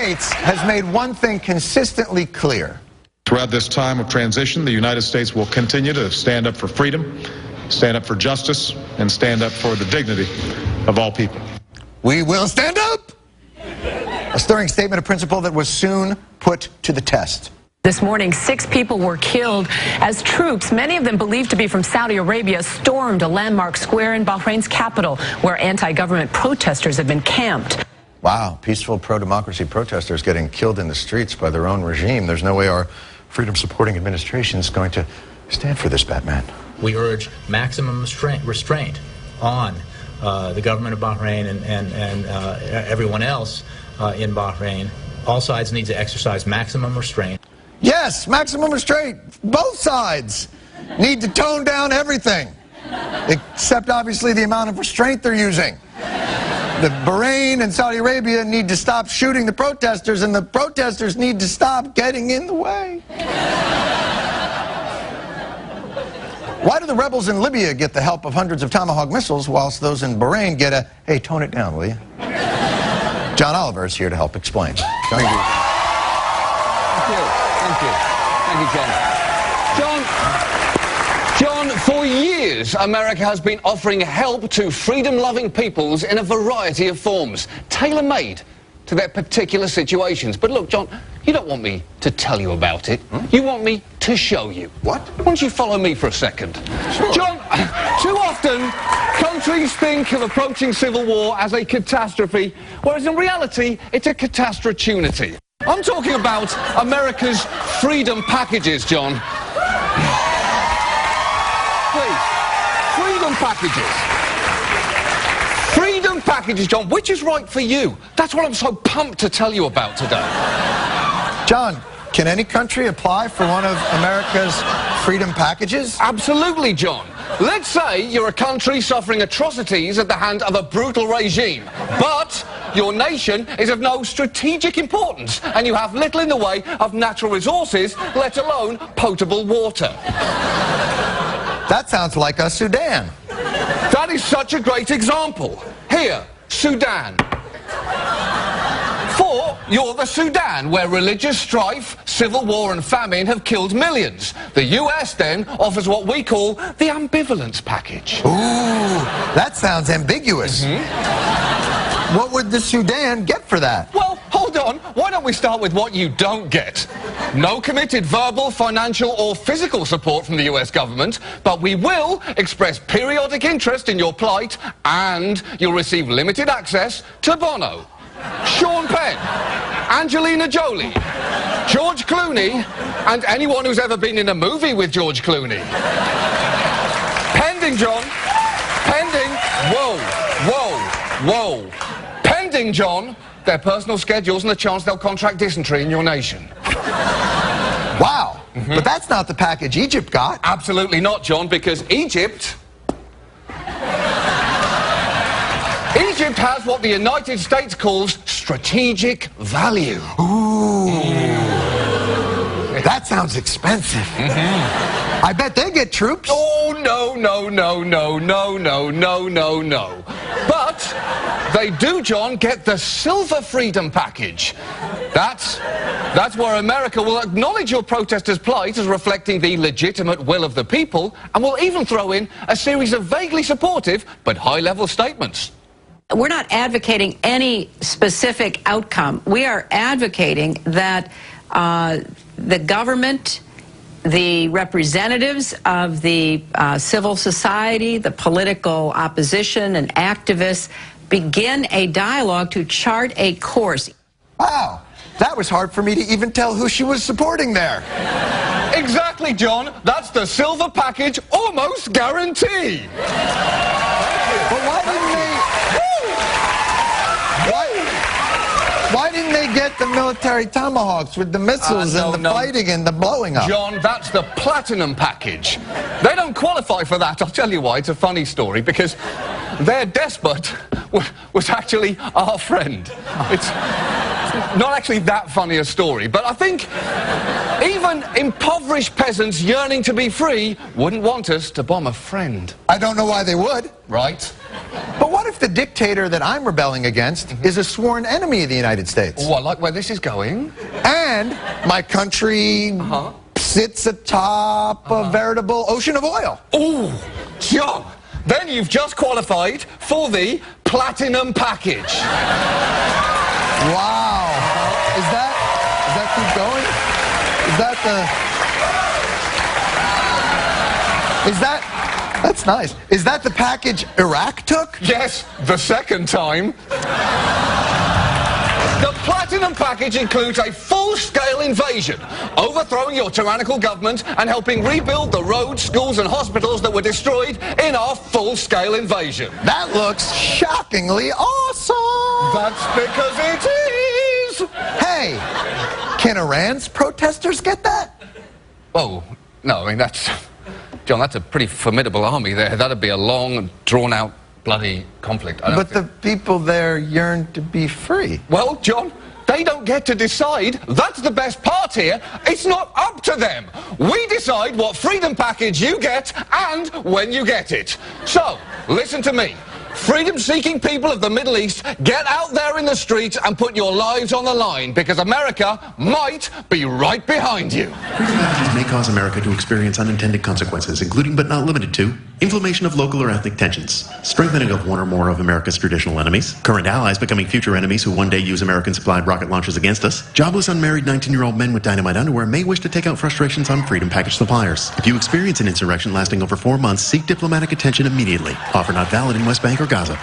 States has made one thing consistently clear. Throughout this time of transition, the United States will continue to stand up for freedom, stand up for justice, and stand up for the dignity of all people. We will stand up! A stirring statement of principle that was soon put to the test. This morning, 6 people were killed as troops, many of them believed to be from Saudi Arabia, stormed a landmark square in Bahrain's capital, where anti-government protesters have been camped. Wow, peaceful pro-democracy protesters getting killed in the streets by their own regime. There's no way our freedom-supporting administration is going to stand for this, Batman. We urge maximum restraint on the government of Bahrain and everyone else in Bahrain. All sides need to exercise maximum restraint. Yes, maximum restraint. Both sides need to tone down everything, except obviously the amount of restraint they're using. The Bahrain and Saudi Arabia need to stop shooting the protesters, and the protesters need to stop getting in the way. Why do the rebels in Libya get the help of hundreds of Tomahawk missiles, whilst those in Bahrain get a, hey, tone it down, will you? John Oliver is here to help explain. Thank you. Thank you. Thank you, John, for years, America has been offering help to freedom-loving peoples in a variety of forms, tailor-made to their particular situations. But look, John, you don't want me to tell you about it. You want me to show you. What? Why don't you follow me for a second? Sure. John, too often, countries think of approaching civil war as a catastrophe, whereas in reality, it's a catastrophe. I'm talking about America's freedom packages, John. Please. Freedom packages. Freedom packages, John. Which is right for you? That's what I'm so pumped to tell you about today. John, can any country apply for one of America's freedom packages? Absolutely, John. Let's say you're a country suffering atrocities at the hand of a brutal regime, but your nation is of no strategic importance, and you have little in the way of natural resources, let alone potable water. That sounds like a Sudan. That is such a great example. Here, Sudan. For you're the Sudan, where religious strife, civil war and famine have killed millions. The US then offers what we call the ambivalence package. Ooh, that sounds ambiguous. What would the Sudan get for that? Well, hold on. Why don't we start with what you don't get? No committed verbal, financial or physical support from the US government, but we will express periodic interest in your plight, and you'll receive limited access to Bono, Sean Penn, Angelina Jolie, George Clooney, and anyone who's ever been in a movie with George Clooney. Pending, John. Pending. Whoa, whoa, whoa. Pending, John, their personal schedules and the chance they'll contract dysentery in your nation. Wow. But that's not the package Egypt got. Absolutely not, John, because Egypt has what the United States calls strategic value. Ooh. That sounds expensive. I bet they get troops. Oh, no, no, no, no, no, no, no, no, no. But they do, John, get the Silver Freedom Package. That's where America will acknowledge your protesters' plight as reflecting the legitimate will of the people, and will even throw in a series of vaguely supportive but high-level statements. We're not advocating any specific outcome. We are advocating that the government, the representatives of the civil society, the political opposition and activists begin a dialogue to chart a course. Wow, that was hard for me to even tell who she was supporting there. Exactly, John. That's the Silver Package almost guarantee. But why didn't they... Why didn't they get the military tomahawks with the missiles and the fighting and the blowing up? John, that's the Platinum Package. They don't qualify for that. I'll tell you why. It's a funny story, because their despot was actually our friend. It's not actually that funny a story, but I think even impoverished peasants yearning to be free wouldn't want us to bomb a friend. I don't know why they would. Right. But what if the dictator that I'm rebelling against is a sworn enemy of the United States? Oh, I like where this is going. And my country sits atop a veritable ocean of oil. Ooh, John, then you've just qualified for the platinum package. Wow. Does that keep going? That's nice. Is that the package Iraq took? Yes, the second time. The platinum package includes a full-scale invasion, overthrowing your tyrannical government and helping rebuild the roads, schools and hospitals that were destroyed in our full-scale invasion. That looks shockingly awesome. That's because it is. Hey, can Iran's protesters get that? Oh, no, I mean, John, that's a pretty formidable army there. That'd be a long, drawn-out, bloody conflict. But the people there yearn to be free. Well, John, they don't get to decide. That's the best part here. It's not up to them. We decide what freedom package you get and when you get it. So, listen to me. Freedom-seeking people of the Middle East, get out there in the streets and put your lives on the line, because America might be right behind you. Freedom packages may cause America to experience unintended consequences, including but not limited to inflammation of local or ethnic tensions, strengthening of one or more of America's traditional enemies, current allies becoming future enemies who one day use American-supplied rocket launchers against us, jobless unmarried 19-year-old men with dynamite underwear may wish to take out frustrations on freedom package suppliers. If you experience an insurrection lasting over 4 months, seek diplomatic attention immediately. Offer not valid in West Bank or Gaza.